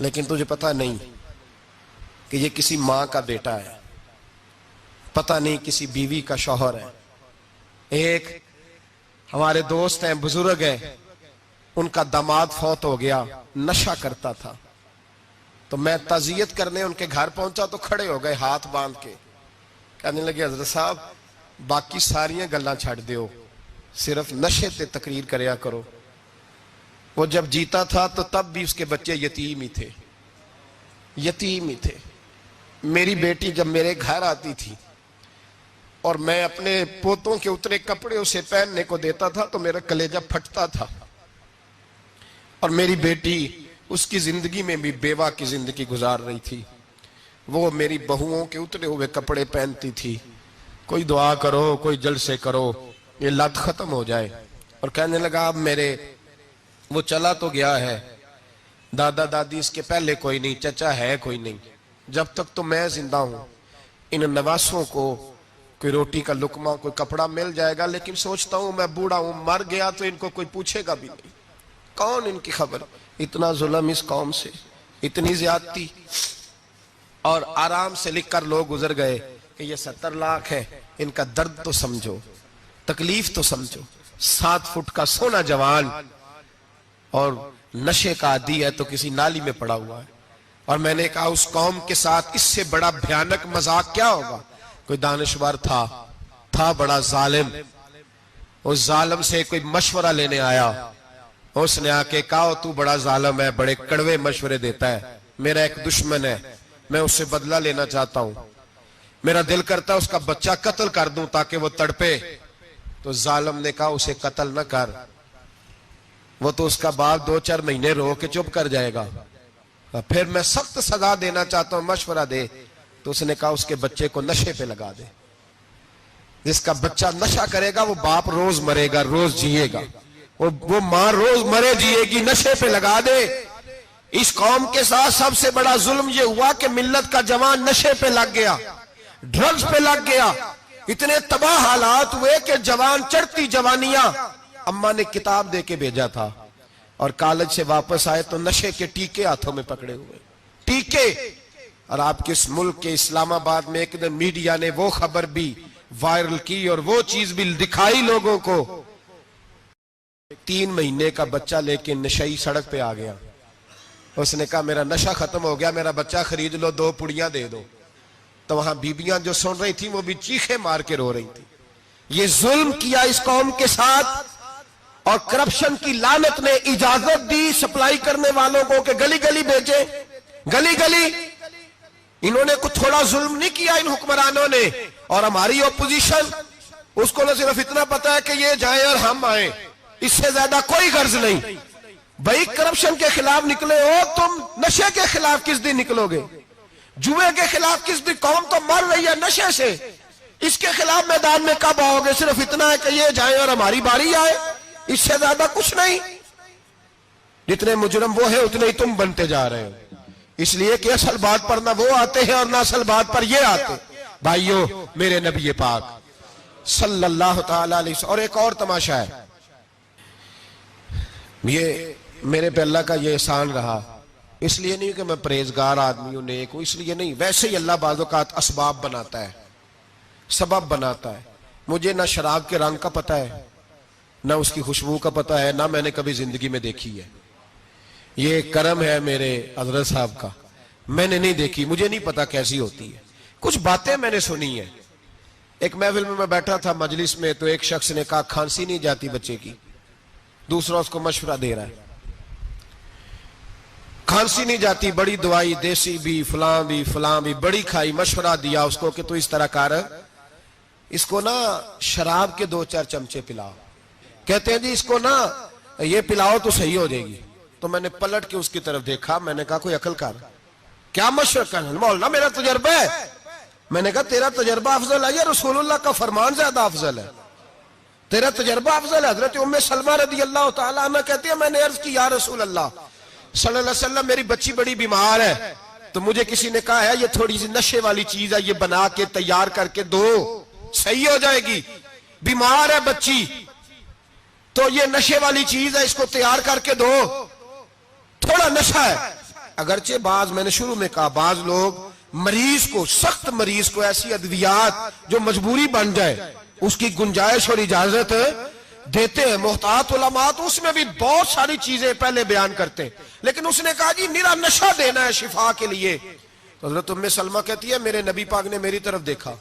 लेकिन तुझे पता नहीं कि ये किसी माँ का बेटा है, पता नहीं किसी बीवी का शौहर है। एक हमारे दोस्त हैं, बुजुर्ग हैं, उनका दामाद फौत हो गया, नशा करता था। तो मैं ताजियत करने उनके घर पहुंचा तो खड़े हो गए हाथ बांध के, कहने लगे हजरत साहब बाकी सारियां गल्लां छड़ दियो, सिर्फ नशे ते तकरीर करया करो। वो जब जीता था तो तब भी उसके बच्चे यतीम ही थे, यतीम ही थे। मेरी बेटी जब मेरे घर आती थी और मैं अपने पोतों के उतरे कपड़े उसे पहनने को देता था तो मेरा कलेजा फटता था। और मेरी बेटी उसकी जिंदगी में भी बेवा की जिंदगी गुजार रही थी। वो मेरी बहुओं के उतरे हुए कपड़े पहनती थी। कोई दुआ करो, कोई जलसे करो, ये लत खत्म हो जाए। और कहने लगा अब मेरे वो चला तो गया है, दादा दादी इसके पहले कोई नहीं, चचा है कोई नहीं, जब तक तो मैं जिंदा हूं इन नवासों को कोई रोटी का लुकमा, कोई कपड़ा मिल जाएगा। लेकिन सोचता हूं मैं बूढ़ा हूं, मर गया तो इनको कोई पूछेगा भी नहीं, कौन इनकी खबर। इतना जुल्म इस कौम से, इतनी ज्यादती। और आराम से लिखकर लोग गुजर गए कि ये 70 लाख है, इनका दर्द तो समझो, तकलीफ तो समझो। 7 फुट का सोना जवान और नशे का आदी है तो किसी नाली में पड़ा हुआ है। और मैंने कहा उस कौम के साथ इससे बड़ा भयानक मजाक क्या होगा। कोई दानिशवर था बड़ा जालिम, उस जालिम से कोई मशवरा लेने आया। उसने आके कहा तू बड़ा जालिम है, बड़े कड़वे मशवरे देता है, मेरा एक दुश्मन है, मैं उससे बदला लेना चाहता हूं, मेरा दिल करता है उसका बच्चा कत्ल कर दूं ताकि वो तड़पे। तो जालिम ने कहा उसे कत्ल न कर, वो तो उसका बाप 2-4 महीने रो के चुप कर जाएगा। फिर मैं सख्त सजा देना चाहता हूं, मशवरा दे। तो उसने कहा उसके बच्चे को नशे पे लगा दे। जिसका बच्चा नशा करेगा वो बाप रोज मरेगा, रोज जिएगा, वो मां रोज मरे जिएगी, नशे पे लगा दे। इस कौम के साथ सबसे बड़ा जुल्म ये हुआ कि मिल्लत का जवान नशे पे लग गया, ड्रग्स पे लग गया। इतने तबाह हालात हुए कि जवान चढ़ती जवानियां, अम्मा ने किताब दे के भेजा था और कॉलेज से वापस आए तो नशे के टीके हाथों में पकड़े हुए, टीके। और आपके इस मुल्क के इस्लामाबाद में एक दिन मीडिया ने वो खबर भी वायरल की और वो चीज भी दिखाई लोगों को। 3 महीने का बच्चा लेके नशई सड़क पे आ गया। उसने कहा मेरा नशा खत्म हो गया, मेरा बच्चा खरीद लो, 2 पुड़ियां दे दो। तो वहां बीबियां जो सुन रही थी वो भी चीखे मार के रो रही थी। ये जुल्म किया इस कौम के साथ। और करप्शन की लानत ने इजाजत दी सप्लाई करने वालों को कि गली गली भेजे, गली गली। इन्होंने कुछ थोड़ा जुल्म नहीं किया इन हुक्मरानों ने। और हमारी ओपोजिशन, उसको न सिर्फ इतना पता है कि ये जाए और हम आए, इससे ज्यादा कोई गर्ज नहीं। भाई करप्शन के खिलाफ निकले हो तुम, नशे के खिलाफ किस दिन निकलोगे? जुए के खिलाफ किस दिन? कौम तो मर रही है नशे से, इसके खिलाफ मैदान में कब आओगे? सिर्फ इतना है कि ये जाए और हमारी बारी आए, इससे ज्यादा कुछ नहीं। जितने मुजरम वो है उतने ही तुम बनते जा रहे हो। इसलिए कि असल बात पर ना वो आते हैं और ना असल बात पर ये आते। भाइयों, मेरे नबी पाक सल्लल्लाहु ताला अलैहि वसल्लम। और एक और तमाशा है, ये मेरे पे अल्लाह का ये एहसान रहा, इसलिए नहीं कि मैं परहेजगार आदमी हूं, नेक हूं, इसलिए नहीं। वैसे ही अल्लाह बाज़ औक़ात असबाब बनाता है, सबब बनाता है। मुझे ना शराब के रंग का पता है, ना उसकी खुशबू का पता है, ना मैंने कभी जिंदगी में देखी है। ये करम है मेरे हजरत साहब का, मैंने नहीं देखी, मुझे नहीं पता कैसी होती है। कुछ बातें मैंने सुनी है। एक महफिल में मैं बैठा था मजलिस में, तो एक शख्स ने कहा खांसी नहीं जाती बच्चे की। दूसरा उसको मशवरा दे रहा है, खांसी नहीं जाती, बड़ी दवाई, देसी भी फलां भी बड़ी खाई, मशवरा दिया उसको कि तू इस तरह कर, इसको ना शराब के 2-4 चमचे पिलाओ। कहते हैं जी इसको ना ये पिलाओ तो सही हो जाएगी। तो मैंने पलट के उसकी तरफ देखा, मैंने कहा कोई अकल कर, क्या मशवरा कर? मौलाना मेरा तजर्बा है। मैंने कहा तेरा तजर्बा अफजल है या रसूलुल्लाह का फरमान ज्यादा अफजल है? तेरा तजर्बा अफजल है। हजरत उम्मे सलमा रदी अल्लाह तआला अन्हा कहती है मैंने अर्ज की या रसूल अल्लाह सल्लल्लाहु अलैहि वसल्लम मेरी बच्ची बड़ी बीमार है, तो मुझे किसी ने कहा है ये थोड़ी सी नशे वाली चीज है, ये बना के तैयार करके दो, सही हो जाएगी। बीमार है बच्ची तो ये नशे वाली चीज है, इसको तैयार करके दो, थोड़ा नशा है। अगरचे बाज, मैंने शुरू में कहा, बाज लोग मरीज को, सख्त मरीज को ऐसी अद्वियात जो मजबूरी बन जाए उसकी गुंजाइश और इजाजत देते हैं। मोहतात उलमा तो उसमें भी बहुत सारी चीजें पहले बयान करते हैं, लेकिन उसने कहा जी निरा नशा देना है शिफा के लिए। तो हज़रत उम्मे सलमा कहती है मेरे नबी पाक ने मेरी तरफ देखा,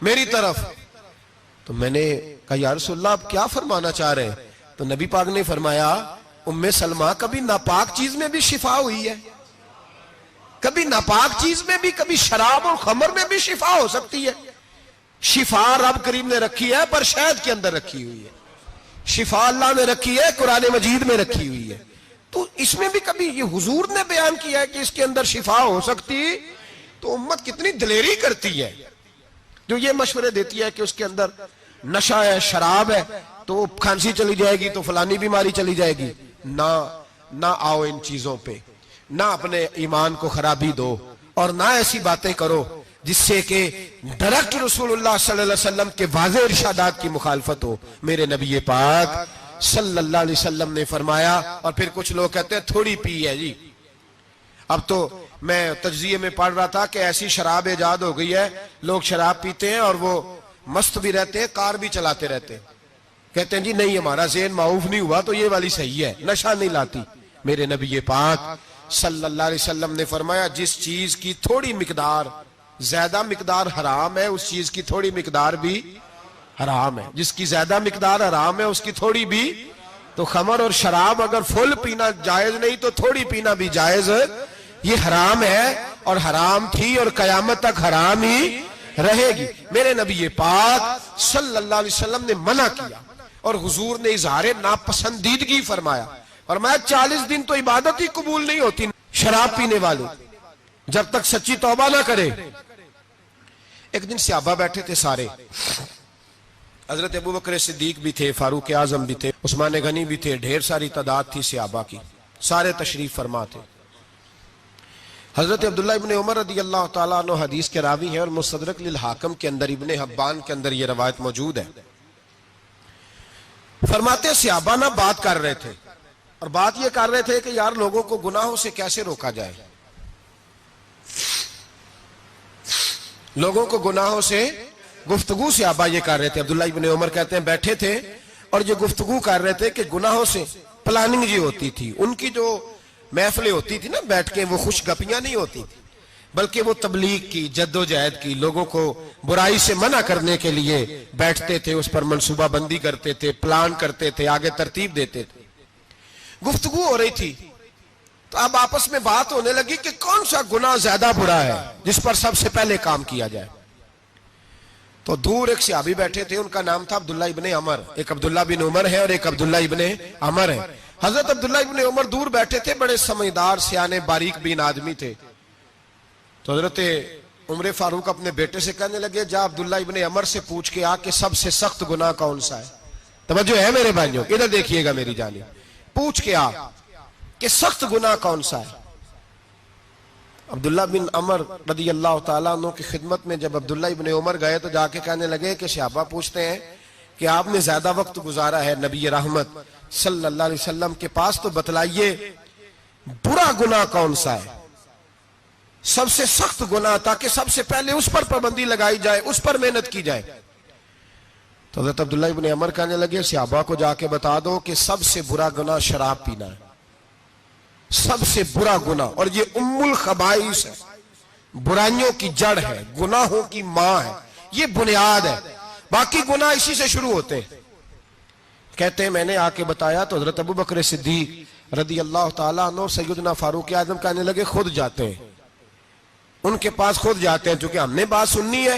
मेरी तरफ, तो मैंने कहा या रसूलल्लाह आप क्या फरमाना चाह रहे हैं? तो नबी पाक ने फरमाया उम्मे सलमा कभी नापाक चीज में भी शिफा हुई है, कभी नापाक चीज में भी, कभी शराब और खमर में भी शिफा हो सकती है। शिफा रब करीम ने रखी है पर शहद के अंदर रखी हुई है, शिफा अल्लाह ने रखी है कुरान मजीद में रखी हुई है। तो इसमें भी कभी ये हुजूर ने बयान किया है कि इसके अंदर शिफा हो सकती, तो उम्मत कितनी दिलेरी करती है जो ये मशवरे देती है कि उसके अंदर नशा है, शराब है, तो खांसी चली जाएगी तो फलानी बीमारी चली जाएगी। ना आओ इन चीजों पे, ना अपने ईमान को खराबी दो और ना ऐसी बातें करो जिससे कि डायरेक्ट रसूलुल्लाह सल्लल्लाहु अलैहि वसल्लम के वाज़ेह इरशादात की मुखालफत हो। मेरे नबी पाक सल्लल्लाहु अलैहि वसल्लम ने फरमाया, और फिर कुछ लोग कहते हैं थोड़ी पी है जी। अब तो मैं तज्जिये में पढ़ रहा था कि ऐसी शराब इजाद हो गई है, लोग शराब पीते हैं और वो मस्त भी रहते हैं, कार भी चलाते रहते हैं, कहते हैं जी नहीं हमारा ज़हन माऊफ नहीं हुआ तो ये वाली सही है, नशा नहीं लाती। मेरे नबी पाक सल्लल्लाहु अलैहि वसल्लम ने फरमाया जिस चीज की थोड़ी मिकदार, ज्यादा मिकदार हराम है उस चीज की थोड़ी मिकदार भी हराम है, जिसकी ज्यादा मिकदार हराम है उसकी थोड़ी भी। तो खमर और शराब अगर फुल पीना जायज नहीं तो थोड़ी पीना भी जायज, ये हराम है और हराम थी और कयामत तक हराम ही रहेगी। मेरे नबी पाक सल्लल्लाहु अलैहि वसल्लम ने मना किया और हुजूर ने इजहार नापसंदीदगी फरमाया, और मैं 40 दिन तो इबादत ही कबूल नहीं होती शराब पीने वाले जब तक सच्ची तौबा ना करे। एक दिन सहाबा बैठे थे सारे, हजरत अबू बकर सिद्दीक भी थे, फारूक आजम भी थे, उस्मान गनी भी थे, ढेर सारी तादाद थी सहाबा की, सारे तशरीफ फरमा थे। हजरत अब्दुल्लाह इब्ने उमर रदी अल्लाह ताला अन्हु हदीस के रावी हैं और मुस्तदरक लिल हाकिम के अंदर, इब्ने हब्बान के अंदर यह रवायत मौजूद है। फरमाते सहाबा ना बात कर रहे थे और बात यह कर रहे थे कि यार लोगों को गुनाहों से कैसे रोका जाए, लोगों को गुनाहों से गुफ्तगू से आबा ये कर रहे थे। अब्दुल्लाह इब्ने उमर कहते हैं बैठे थे और जो गुफ्तगू कर रहे थे कि गुनाहों से प्लानिंग जी होती थी, उनकी जो महफिलें होती थी ना बैठ के, वो खुशगपियां नहीं होती थी बल्कि वो तबलीग की, जद्दोजहद की, लोगों को बुराई से मना करने के लिए बैठते थे, उस पर मनसूबाबंदी करते थे, प्लान करते थे, आगे तरतीब देते थे। गुफ्तगू हो रही थी तो अब आपस में बात होने लगी कि कौन सा गुनाह ज्यादा बुरा है जिस पर सबसे पहले काम किया जाए। तो दूर एक सहाबी बैठे थे, उनका नाम था अब्दुल्लाह इब्ने अमर, एक अब्दुल्लाह बिन उमर है और एक अब्दुल्लाह इब्ने अमर है। हजरत अब्दुल्लाह इब्ने उमर दूर बैठे थे, बड़े समझदार सियाने बारीक बीन आदमी थे। तो हजरत उमर फारूक अपने बेटे से कहने लगे जा अब्दुल्लाह इब्ने अमर से पूछ के आ कि सबसे सख्त गुनाह कौन सा है। तवज्जो है मेरे भाइयों, इधर देखिएगा मेरी जानिब, पूछ के आ कि सख्त गुनाह कौन सा है। अब्दुल्लाह बिन अमर रदी अल्लाह ताला अन्हु की खिदमत में जब अब्दुल्लाह इब्ने उमर गए तो जाके कहने लगे कि सहाबा पूछते हैं कि आपने ज्यादा वक्त गुजारा है नबी रहमत सल्लल्लाहु अलैहि वसल्लम के पास, तो बतलाइए बुरा गुनाह कौन सा है, सबसे सख्त गुनाह, ताकि सबसे पहले उस पर पाबंदी लगाई जाए, उस पर मेहनत की जाए। तो हज़रत अब्दुल्लाह इब्ने अमर कहने लगे सहाबा को जाके बता दो कि सबसे बुरा गुनाह शराब पीना है, सबसे बुरा गुनाह, और ये उम्मुल खबाइस है, बुराइयों की जड़ है, गुनाहों की मां है, ये बुनियाद है, बाकी गुनाह इसी से शुरू होते हैं। कहते हैं मैंने आके बताया तो हजरत अबू बकर सिद्दीक रदी अल्लाह ताला अन्हु सैयदना फारूक आजम कहने लगे खुद जाते हैं, उनके पास खुद जाते हैं, क्योंकि हमने बात सुननी है,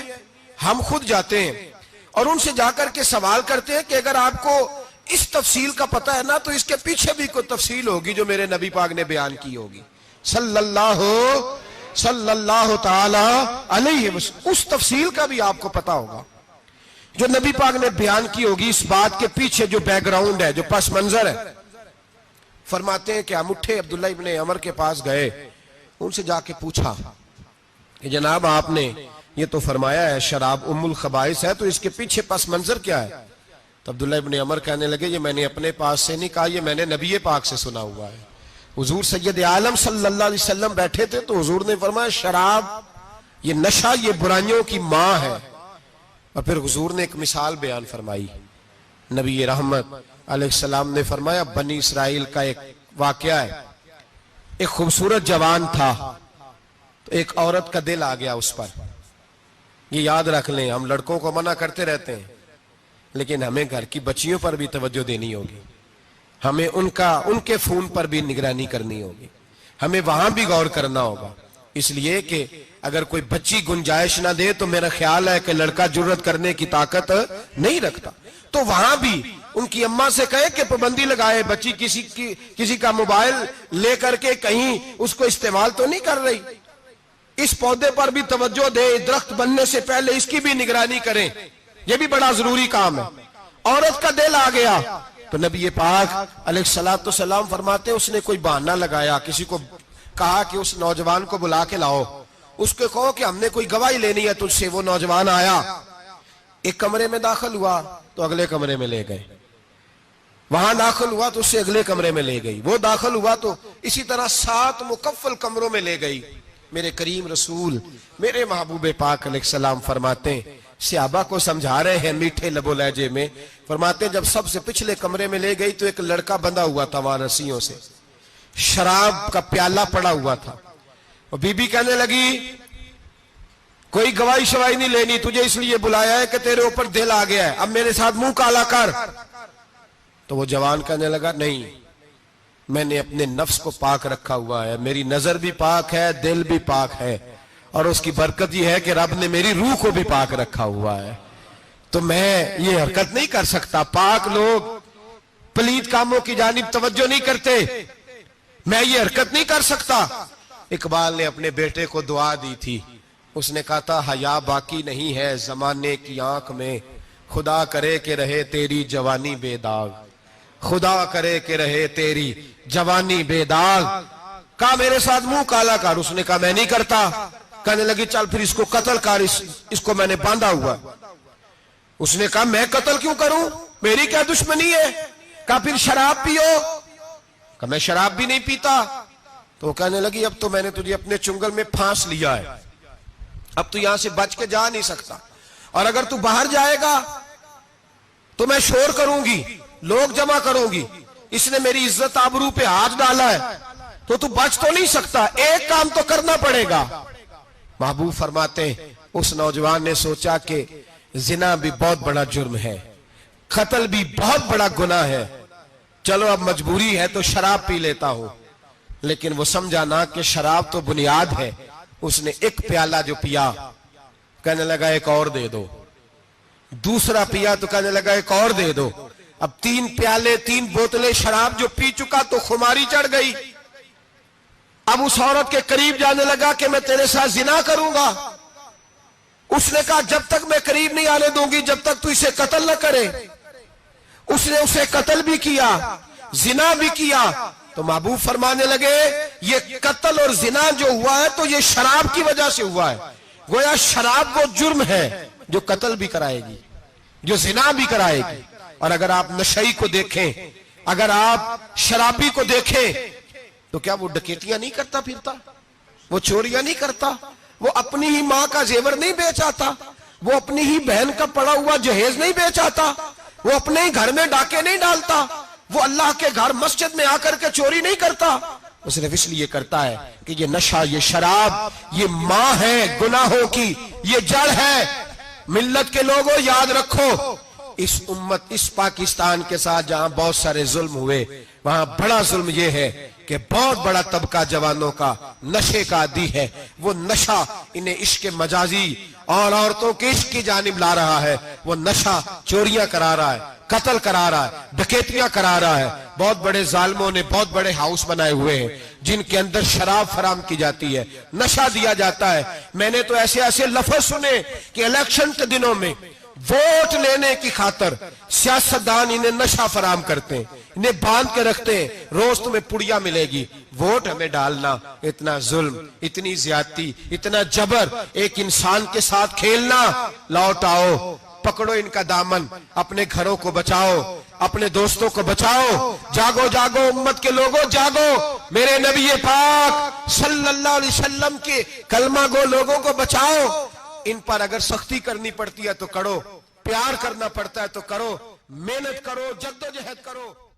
हम खुद जाते हैं और उनसे जाकर के सवाल करते हैं कि अगर आपको इस तफसील का पता है ना तो इसके पीछे भी कोई तफसील होगी जो मेरे नबी पाक ने बयान की होगी सल्लल्लाहु ताला अलैहि वसल्लम, उस तफसील का भी आपको पता होगा जो नबी पाक ने बयान की होगी, इस बात के पीछे जो बैकग्राउंड है, जो पस मंजर है। फरमाते हैं कि हम उठे, अब्दुल्लाह इब्ने अमर के पास गए, उनसे जाके पूछा कि जनाब आपने ये तो फरमाया है शराब उम्मुल खबाइस है, तो इसके पीछे पस मंजर क्या है। तो अब्दुल्लाह इब्ने अमर कहने लगे ये मैंने अपने पास से नहीं कहा, ये मैंने नबी पाक से सुना हुआ है हुजूर सैयद आलम सल्लल्लाहु अलैहि वसल्लम बैठे थे तो हुजूर ने फरमाया शराब, ये नशा, ये बुराइयों की मां है। और फिर हुजूर ने एक मिसाल बयान फरमाई। नबी रहमत अलैहिस्सलाम ने फरमाया, बनी इसराइल का एक वाकया है। एक खूबसूरत जवान था, तो एक औरत का दिल आ गया उस पर। ये याद रख लें, हम लड़कों को मना करते रहते हैं, लेकिन हमें घर की बच्चियों पर भी तवज्जो देनी होगी, हमें उनके खून पर भी निगरानी करनी होगी, हमें वहां भी गौर करना होगा। इसलिए कि अगर कोई बच्ची गुंजाइश ना दे तो मेरा ख्याल है कि लड़का जुर्रत करने की ताकत नहीं रखता, तो वहां भी उनकी अम्मा से कहे कि पाबंदी लगाए, बच्ची किसी का मोबाइल लेकर के कहीं उसको इस्तेमाल तो नहीं कर रही, इस पौधे पर भी तवज्जो दे, दरख्त बनने से पहले इसकी भी निगरानी करें, यह भी बड़ा जरूरी काम है। औरत का दिल आ गया तो नबी पाक अलैहिस्सलातु सलाम फरमाते, उसने कोई बहाना लगाया, किसी को कहा कि उस नौजवान को बुला के लाओ, उसको कहो कि हमने कोई गवाही लेनी है तुझसे। वो नौजवान आया, एक कमरे में दाखिल हुआ तो अगले कमरे में ले गए, वहां दाखिल हुआ तो उससे अगले कमरे में ले गई, वो दाखिल हुआ तो इसी तरह 7 मुकफ्फल कमरों में ले गई। मेरे करीम रसूल मेरे महबूब पाक अलैहिस्सलाम फरमाते, सहाबा को समझा रहे हैं मीठे लबो लहजे में, फरमाते जब सबसे पिछले कमरे में ले गई तो एक लड़का बंधा हुआ था वहां रस्सियों से, शराब का प्याला पड़ा हुआ था। और बीबी कहने लगी, कोई गवाही शवाही नहीं लेनी, तुझे इसलिए बुलाया है कि तेरे ऊपर दिल आ गया है, अब मेरे साथ मुंह काला कर। तो वो जवान कहने लगा, नहीं, मैंने अपने नफ्स को पाक रखा हुआ है, मेरी नजर भी पाक है, दिल भी पाक है, और उसकी बरकत यह है कि रब ने मेरी रूह को भी पाक रखा हुआ है, तो मैं ये हरकत नहीं कर सकता। पाक लोग पलीद कामों की जानिब तवज्जो नहीं करते, मैं ये हरकत नहीं कर सकता। इकबाल ने अपने बेटे को दुआ दी थी, उसने कहा था, हया बाकी नहीं है जमाने की आंख में, खुदा करे कि रहे तेरी जवानी बेदाग, खुदा करे कि रहे तेरी जवानी बेदाग। कहा मेरे साथ मुंह काला कर, उसने कहा मैं नहीं करता। कहने लगी, चल फिर इसको कत्ल कर, इसको मैंने बांधा हुआ। उसने कहा मैं कत्ल क्यों करूं, मेरी क्या दुश्मनी है। कहा फिर शराब पियो, कहा मैं शराब भी नहीं पीता। तो वो कहने लगी, अब तो मैंने तुझे अपने चुंगल में फांस लिया है, अब तू यहां से बच के जा नहीं सकता, और अगर तू बाहर जाएगा तो मैं शोर करूंगी, लोग जमा करूंगी, इसने मेरी इज्जत आबरू पे हाथ डाला है, तो तू बच तो नहीं सकता, एक काम तो करना पड़ेगा। महबूब फरमाते, उस नौजवान ने सोचा कि जिना भी बहुत बड़ा जुर्म है, कत्ल भी बहुत बड़ा गुनाह है, चलो अब मजबूरी है तो शराब पी लेता हूं। लेकिन वो समझा ना कि शराब तो बुनियाद है। उसने एक प्याला जो पिया, कहने लगा एक और दे दो, दूसरा पिया तो कहने लगा एक और दे दो। अब 3 प्याले 3 बोतलें शराब जो पी चुका तो खुमारी चढ़ गई। अब उस औरत के करीब जाने लगा कि मैं तेरे साथ जिना करूंगा। उसने कहा जब तक मैं करीब नहीं आने दूंगी जब तक तू इसे कत्ल न करे। उसने उसे कत्ल भी किया, जिना भी किया। तो महबूब फरमाने लगे, ये कत्ल और जिना जो हुआ है तो ये शराब की वजह से हुआ है। गोया शराब वो जुर्म है जो कत्ल भी कराएगी, जो जिना भी कराएगी। और अगर आप नशई को देखें, अगर आप शराबी को देखें, तो क्या वो डकैतियां नहीं करता फिरता, वो चोरियां नहीं करता, वो अपनी ही मां का जेवर नहीं बेच आता, वो अपनी ही बहन का पड़ा हुआ जहेज नहीं बेच आता, वो अपने ही घर में डाके नहीं डालता, वो अल्लाह के घर मस्जिद में आकर के चोरी नहीं करता। वो सिर्फ इसलिए करता है कि ये नशा, ये शराब, ये मां है गुनाहों की, ये जड़ है। मिल्लत के लोगों याद रखो, इस उम्मत, इस पाकिस्तान के साथ जहां बहुत सारे जुल्म हुए, वहां बड़ा जुल्म यह है कि बहुत बड़ा तबका जवानों का नशे का आदी है। वो नशा इन्हें इश्क मजाजी और औरतों के इश्क की जानिब ला रहा है। वो नशा चोरियां करा रहा है, कत्ल करा रहा है, डकैतियां करा रहा है। बहुत बड़े जालिमों ने बहुत बड़े हाउस बनाए हुए हैं जिनके अंदर शराब फराम की जाती है, नशा दिया जाता है। मैंने तो ऐसे ऐसे लफ्ज सुने कि इलेक्शन के दिनों में वोट लेने की खातर सियासतदान इन्हें नशा फराम करते हैं, इन्हें बांध के रखते हैं, रोज तुम्हें पुड़िया मिलेगी, वोट हमें डालना। इतना जुल्म, इतनी ज्यादती, इतना जबर, एक इंसान के साथ खेलना। लौट आओ, पकड़ो इनका दामन, अपने घरों को बचाओ। अपने दोस्तों को बचाओ। जागो जागो उम्मत के लोगों, जागो। मेरे नबी पाक सल्लल्लाहु अलैहि वसल्लम के कलमा गो लोगों को बचाओ। इन पर अगर सख्ती करनी पड़ती है तो करो, प्यार करना पड़ता है तो करो, मेहनत करो, जद्दोजहद करो।